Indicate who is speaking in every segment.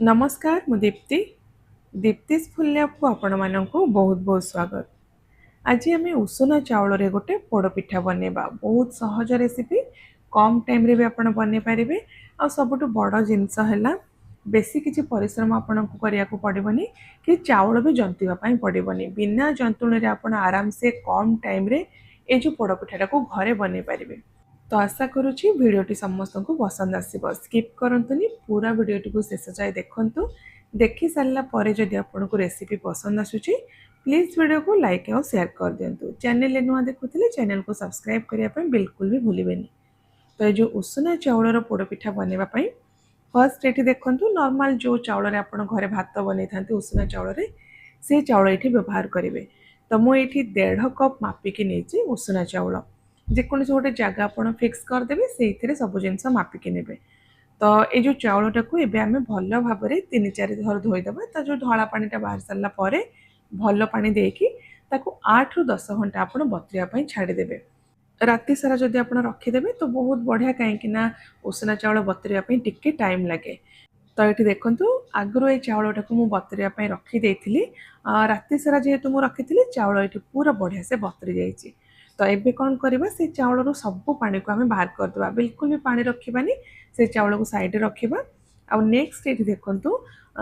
Speaker 1: नमस्कार मु दीप्ति दीप्तिस फुल्ल्या को आपण मानक बहुत बहुत स्वागत। आज आम उषुना चाउल रे गोटे पोड़पिठा बनवा बहुत सहज रेसिपी कम टाइम रे भी आपण बन पारे आ सबुठ बड़ जिनस है बेसी किसी परिश्रम आपन को करिया को पड़बनी कि चाउल भी जंतीबा पड़बनी बिना जंतुणी रे आपण आराम से कम टाइम रे ए जो पोड़पिठाटा को घरे बन पारे। तो आशा करुँची भिडटी समस्त को पसंद आसब स्किप करंतुनी पूरा भिडटी को शेष जाए देखंतु। देखि सारा पर जदि आपन को रेसिपी पसंद आसुची प्लीज वीडियो को लाइक और शेयर कर दिंतु। चैनल नुआ देखुले चैनल को सब्सक्राइब करने बिल्कुल भी भूलें। तो ये जो उषुना चाउलर पोड़पिठा बनवाई फर्स्ट ये देखो नॉर्मल जो चाउल आप घरे भात बन था उषुना चाउल से चाउल ये व्यवहार करेंगे। तो मुझे 1.5 कप मापिकी नहीं उषुना चाउल जेकोसी गोटे जगह आप फिक्स करदे से सब जिन मापिकी ने। तो ये जो चाउलटा को एवं भल भाव 3-4 थर धोईदे जो धला पानीटा बाहर सारापर भल पा देकी 8 ରୁ 10 घंटा आप बतुरिया छाड़ीदे। राति सारा जदि आप रखिदेवे तो बहुत बढ़िया कहीं उषुना चाउल बतुरिया टिके टाइम लगे। तो ये देखो आगु ये चाउलटा को मुझे बतुरिया रखीदे राति सारा जेहेतु मुझे रखी चाउल ये पूरा बढ़िया से बतुरी जाइए। तो ये कौन करवा से चाउल सब पानी को आम बाहर करदे बिल्कुल भी पानी रखानी से चाउल को साइड रखा। आ नेक्स्ट ये देखो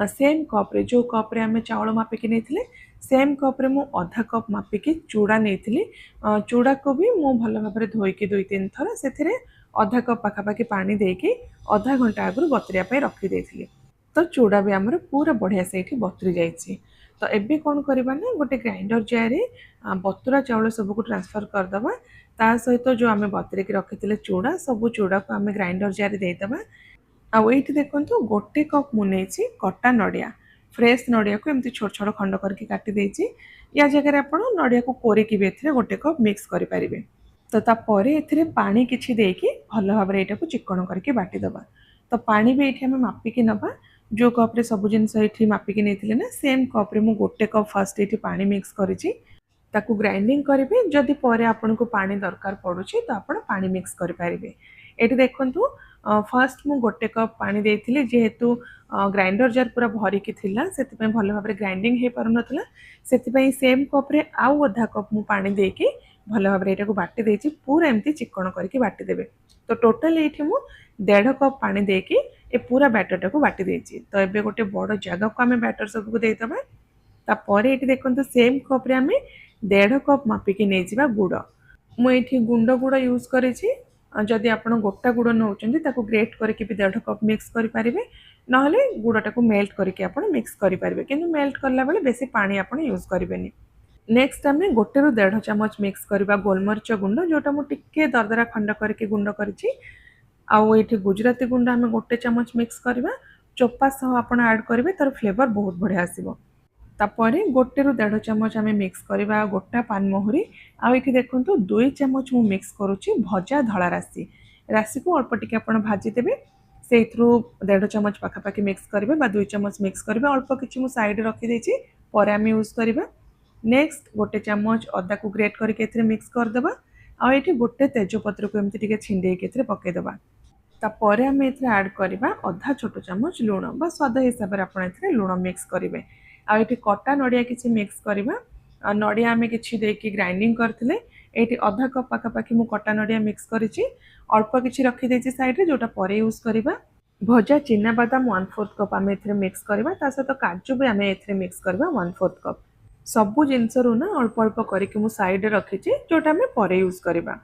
Speaker 1: सेम कप्रे जो कप्रे आम चाउल मापिकी नहीं सेम कप्रे मु आधा कप मापिकी चूड़ा नहीं चूड़ा को भी मु भल भाव धोईकी 2-3 थर से आधा कप पाखापाखि पानी देके आधा घंटा आगु बतुरिया रखीदे। तो चूड़ा भी आमर पूरा बढ़िया से बतुरी जाइए। तो एबे कौन करवा ना गोटे ग्राइंडर जार बतुरा चाउल सबको ट्रांसफर करदे ता सहित जो आम बतुरेक रखी चूड़ा सब चूड़ा को आम ग्राइंडर जार देदेबा। आईटी देखो गोटे कप मुझे कटा नड़िया फ्रेश नड़िया को एमती छोट छोट खंड करके काटी देछि। या जगह आप नड़िया को कोरिकी भी गोटे कप मिक्स करें। तो तापर ए पानी किछि देकी भल भाव यहाँ को चिकन करके बाटीदबा। तो पानी भी ये मापिकी नवा जो कप्रे सब जिनस ये मापिकी नहीं ना सेम कप्रे मु गोटे कप फास्ट ये पानी मिक्स करी ताकू ग्राइंडिंग करेंगे। जदि पर आपन को पानी दरकार पड़ुछि तो आप पानी मिक्स करेंगे। ये देखु फर्स्ट मु गोटे कप पानी देती जेहेतु ग्राइंडर जार पूरा भरिकी थिला से भल भाव ग्राइंडिंग हो पार नाला से सेम कप्रे आउ आधा कप मु पानी देकी भल भाव यहाँ को बाटी देछि पूरा एमती चिकन करके बाटीदेवे। तो टोटाल ये 1.5 कप पानी देकी ए पूरा बैटरटा को बाटी देछि। तो ये गोटे बड़ जगह को आम बैटर सबको देदेबा। तापर ये देखो सेम कप्रे आम 1.5 कप मापिकी नहीं जा गुड़ मुझे गुंड गुड़ यूज करी। जदि आप गोटा गुड़ नौ ग्रेट करके भी 1.5 कप मिक्स करेंगे ना गुड़टा को मेल्ट करके आप मिक्स करेंगे कि मेल्ट करला बेले बेसी पानी आप यूज करेंगे। नेक्स्ट आम 1 ରୁ 1.5 ଚାମଚ मिक्स करवा गोलमरीच गुंड जोटा मुझे दरदरा खंड करके गुंड कर गुजराती गुंड आम 1 ଚାମଚ मिक्स करवा चोपा सह आप ऐड करेंगे तार फ्लेवर बहुत बढ़िया आसो। तापर 1 ରୁ 1.5 ଚାମଚ आम मिक्स करवा गोटा पानमहुरी आईटी देखो 2 ଚାମଚ मु मिक्स करुच्ची भजा धला राशि राशि को अल्प टिके आप भाजीदेवे से 1.5 ଚାମଚ पाखापाखि मिक्स करेंगे 2 ଚାମଚ मिक्स करेंगे अल्प किसी मुझे साइड रखीदे पर आम यूज करवा। नेक्स्ट 1 ଚାମଚ अदा को ग्रेट करके मिक्स करदे आईटी गोटे तेजपत्र को एमती टिके छिंडेकी पकईदे। तापर आम ऐड करवा अधा छोट चामच लुण बा स्वाद हिसाब से आप लुण मिक्स करेंगे। आईटी कटा नड़िया किसी मिक्स करवा नड़िया आम कि ग्राइंडिंग करते ये अधा कप पाखापाखि मु कटा नड़िया मिक्स करी अल्प किसी रखीदे साइड जोटा पर यूज करवा। भजा चिना बादाम 1/4 कप आम मिक्स करवा सहित काजू भी आम मिक्स करवा 1/4 कप सबू जिनसरू ना अल्प अल्प करके साइड रखी जोटा आम पर यूज करवा।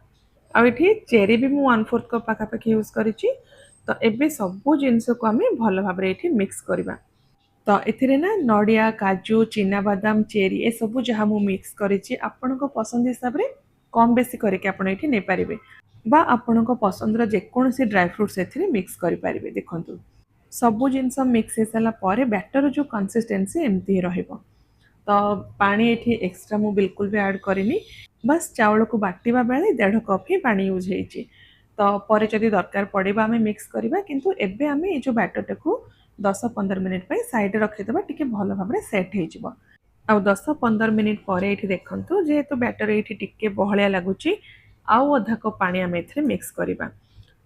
Speaker 1: आठी चेरी भी मुझे 1/4 कप पाखापाखि यूज करी। तो ये सबू जिनस को आम भल भाव ये मिक्स करवा। तो ये ना नड़िया काजू चिना बादाम चेरी ए सबू जहाँ मुझे मिक्स करी आपण पसंद हिसाब से कम बेसी करके आप नहीं पारे बा आपण पसंद जेकोसी ड्राई फ्रुट्स ए मिक्स करेंगे। देखो सबू जिनस मिक्स हो सारापर बैटर जो कंसिस्टेंसी एमती ही रहिबो। तो पानी ये एक्सट्रा मु बिल्कुल भी ऐड करेनी बस चाउल को बाटिबा बेले 1.5 कप ही पानी यूज होइछि। तो पर जदि दरकार पड़ेबा आमे मिक्स करबा किंतु एबे आमे ए जो बैटरटा को 10-15 मिनिट पे साइड रखिदेबा टिके भल भाव सेट हो। आ 10-15 मिनिट पर ये देखो जेहेतु बैटर ये टिके बहलिया लगुच आउ अधा कप पानी आम ए मिक्स करवा।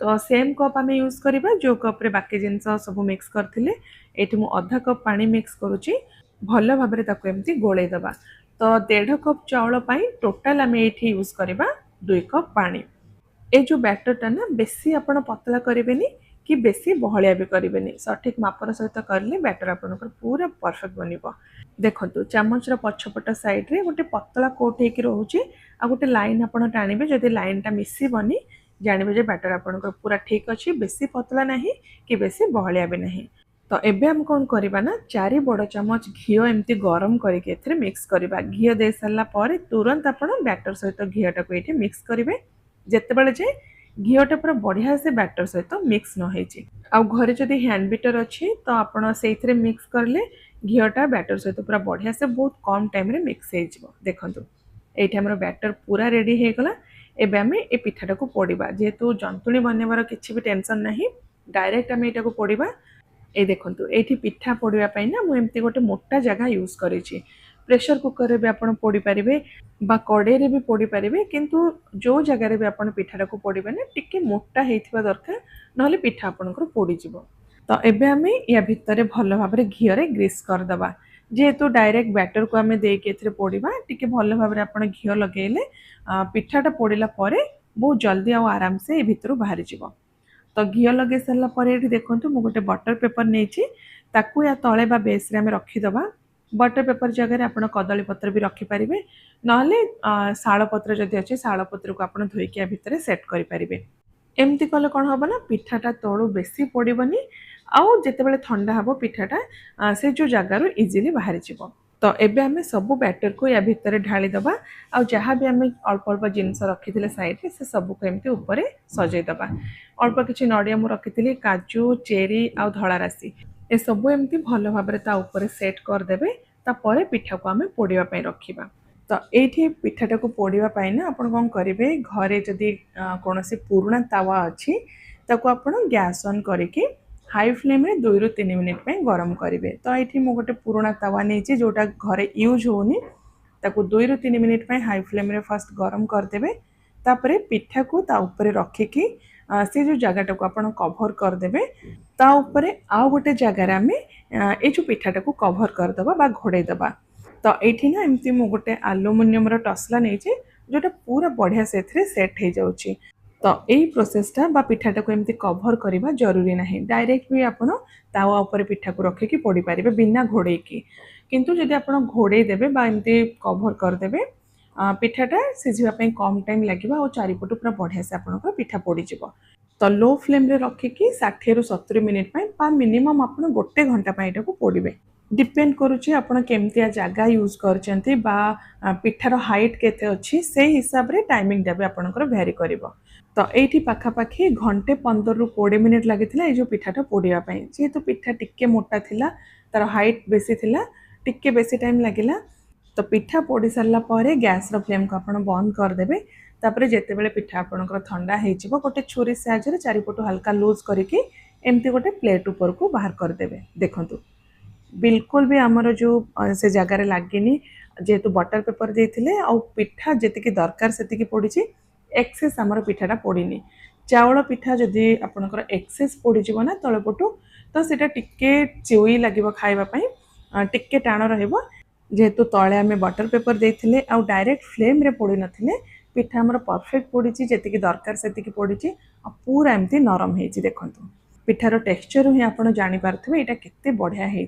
Speaker 1: तो सेम कप आम यूज करवा जो कप रे बाकी जिनस सब मिक्स करथिले एठी मु आधा कप पानी मिक्स करूची भल भाबरे ताको एमती गोळेई दबा। तो 1.5 कप चाउल पई टोटल आम एठी यूज करवा 2 कप पानी। ए जो बैटरटा ना बेसी आपण पतला करेंगे कि बेसी बहलिया भी करेंगे सठिक मापर सहित करले बैटर आपनकर पूरा परफेक्ट बनिबो। देखंतु चामचर पछपट साइड रे गोटे पतला कोट हेकि रहउची आ गोटे लाइन आपण टाणिबे जदि लाइनटा मिसिबनी जानिबे जे बैटर आपनकर पूरा ठीक अछि बेसी पतला नाही कि बेसी बहलिया भी नाही। तो एबे हम कौन करबा ना 4 बड़ चामच घिओ एमती गरम करके एथरे मिक्स करबा। घिओ दे सारला परे तुरंत आपण बैटर सहित घिओटा को एठी मिक्स करिवे जेतेबेले जे घिओटा पूरा बढ़िया से बैटर सहित मिक्स न होइछि। आ घरे जदि हैंड बीटर अछि तो आपण सेइथरे मिक्स करले घिओटा बैटर सहित पूरा बढ़िया से बहुत कम टाइम रे मिक्स हे जिवो। देखंतु एठी हमर बैटर पूरा रेडी हे गला। एबे हमें ए पिठाटा को पोड़ीबा जेतु जंतुणी बनेबार किछि भी टेंशन नाही डायरेक्ट हमें एटा को पोड़ीबा। ए देखंतु एठी पिठा पोड़िबा पई ना मु एमती गोटे मोटा जगह यूज करिछि। प्रेशर कुकर रे भी आपण पोड़ी पारिबे बा कड़े रे भी पोड़ी पारिबे किंतु जो जगह रे भी आपण पिठाटा को पोड़ीबे ना टिके मोटा हेइथिबा दरकार नहले पिठा आपनकर पोड़ी जिवो। तो एबे हमें या भितरे भल भाबरे घिओ रे ग्रीस कर दबा जेहेतु डायरेक्ट बैटर को हमें दे के एथरे पोड़ीबा टिके भल भाबरे आपण घिओ लगेले पिठाटा पोड़ीला परे बहुत जल्दी आ आराम से ए भितरु बाहरी जिवो। तो घिओ लगे सारा पर ये देखो मुझे गोटे बटर पेपर नहीं ताकू या तले बा बेस रे हमें रखीदबा। बटर पेपर जगह आप कदली पत्र भी रखिपारे नले शाल पत्र जदि अच्छे शाल पत्र को आप धोईकी भितर सेट करेंगे। एमती कले कौन हम ना पिठाटा तलू बेसी पड़ोनी आउ जिते ठंडा हम पिठाटा से जो जगार इजिली बाहरी जीव। तो एबे हमें सबू बैटर को या भितर ढाली दबा आ जहाँ भी हमें अल्प अल्प जिनस रखी साइड से सबू को एमती ऊपर सजई दबा। अल्प किसी नड़िया मु रखी काजू चेरी आ धला राशि ए सबू एमती भल भाव ऊपर सेट करदे तापर पिठा को आम पोड़िया रखा। तो ये पिठाटा को पोड़ापी ना आप कौन करेंगे घरे जदि कौन पुराणा तावा अच्छी ताको आप गैस ऑन करके हाई फ्लेम रे 2 ରୁ 3 मिनिट पे गरम करेंगे। तो ये मुझे गोटे पुराणा तावा नहीं जोटा घरे यूज होनी ताको 2 ରୁ 3 मिनिट पे हाई फ्लेम रे फर्स्ट गरम करदे तापर पिठा को ता ऊपर रखिकी से जो जगह को आप कभर करदे ता ऊपर आउ गोटे जगार आम ये जो पिठाटा को कभर करदबा बा घोड़े दबा। तो ये ना एमती मु गोटे आलुमिनियम टसला नहीं जोटा पूरा बढ़िया से सेट हो जाउची। तो यही प्रोसेसटा बा पिठाटा को एमती कभर करवा जरूरी नहीं डायरेक्ट भी आपण तावा ऊपर पिठा को रखिकी पोड़ी पारिबे बिना घोड़ेकी। किंतु जदि आपण घोड़े देबे बा एमती कभर करदेबे पिठाटा सिझिबा कम टाइम लगे और चारिपटू पूरा बढ़िया से आपनकर पिठा पोड़ी जिवो। तो लो फ्लेम रे रखिकी 60 ରୁ 70 मिनिट बा मिनिमम आप गोटे घंटा एटा को पोड़े डिपेंड करुच्ची आपड़ केमतिया जगह यूज करचंती बा पिठार हाइट केते अच्छी से हिसाब रे टाइमिंग भी आपनकर भेरी करिवो। तो ये पाखापाखि घंटे 15 ରୁ 20 मिनिट लगी ये जो पिठाटा पोड़िया जेहेतु पिठा टिके मोटा थिला तार हाइट बेसी थिला टिके बेसी टाइम लगिला। तो पिठा पोड़ी सारा पर गैस फ्लेम को आप बंद करदे तापर जिते बड़े पिठा आपनकर ठंडा हो गोटे छुरी साहाय्य चारिपटू हल्का लूज करके एमती गोटे प्लेट ऊपर को बाहर करदे। देखंतु बिल्कुल भी आमर जो से जगार लगे जेहेतु बटर पेपर देते आ पिठा जी दरकार से पड़ी एक्सेस आमर पिठाटा पड़ीनी। चाउल पिठा जदि आपनकर एक्सेस पड़ीज ना तलपटू तो सीटा टिके चिउई लगे खावाई टिके टाण रहिबो जेहेतु तले आम बटर पेपर देते आ डायरेक्ट फ्लेम रे पड़ी नथिले पिठा आमर परफेक्ट पड़ी जी दरकार से पड़ी पूरा एमती नरम हो। देखंतु पिठार टेक्सचर ही आप जानीपारे यहाँ केते बढ़िया है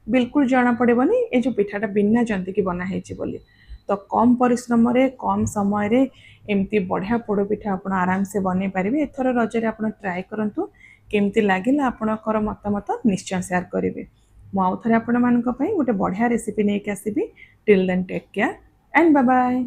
Speaker 1: बिल्कुल जना पड़ेबनी ये जो पिठाटा बिना जंतिकी बना बोली। तो कम परिश्रम रे कम समय रे एमती बढ़िया पोड़ पिठा आप आराम से बन पारे। एथर रजरे आप ट्राए करंतु केमती लागिला आपणकर मतामत निश्चय शेयर करेंगे। आउ थे आपण मानक पई गोटे बढ़िया रेसिपी नहीं आसबि। Till then take care and bye bye.